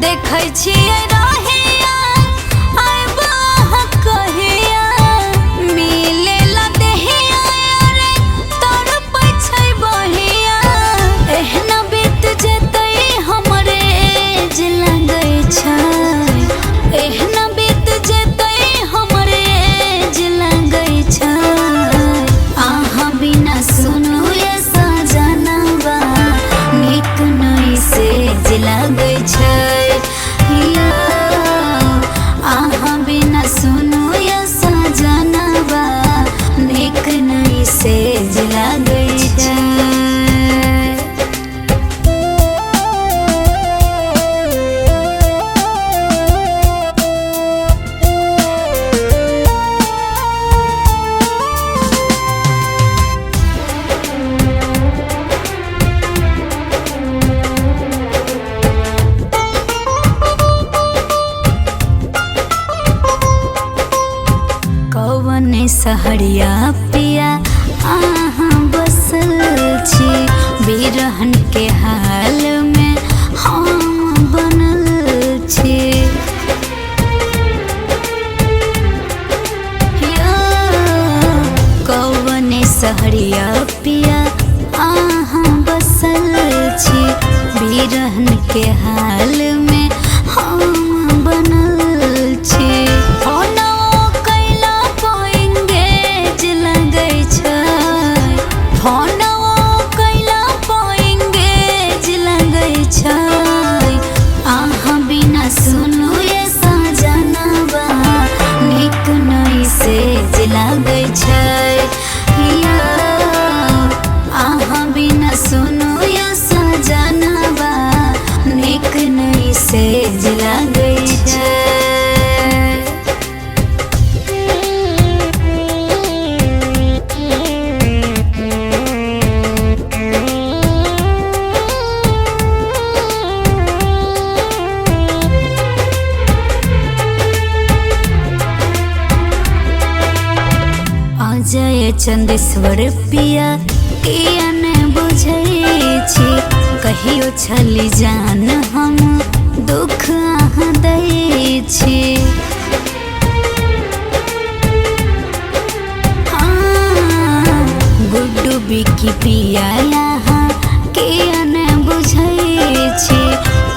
देखै छियै रहिया आइबा कहिया मिलेला देहिया रे तोर पछै बहिया एहना बीत जेतै हमरे जे लगै छै एहना बीत जेतै हमरे जे लगै छै आहा बिना सुनु ये सजनवा नीक नै से जे लगै छै आहा बिना सुनु ये सजनवा नीक नै से जे लगै छै। कौन सहरिया पिया आहाँ बसल छी बिरहन के हाल में हम बनल छी कौन सहरिया पिया आहाँ बसल छी बिरहन के हाल में हम बनल छी आहा बिना सुनु ये सजनवा नीक नै से जे लगै छै आहा बिना सुनु ये सजनवा नीक नै से जे लगै छै। जय चंदेश्वर पिया किया ने बुझै छी कहियो छली जान हम दुख आहाँ दै छी गुड्डू बिकी पिया यहाँ किया ने बुझै छी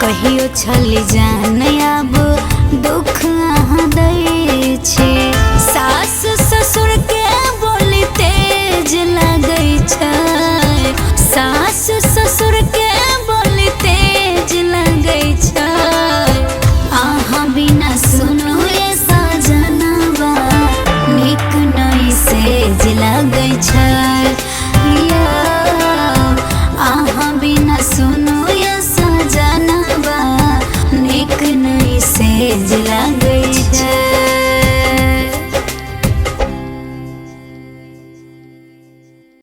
कहियो छली जान अब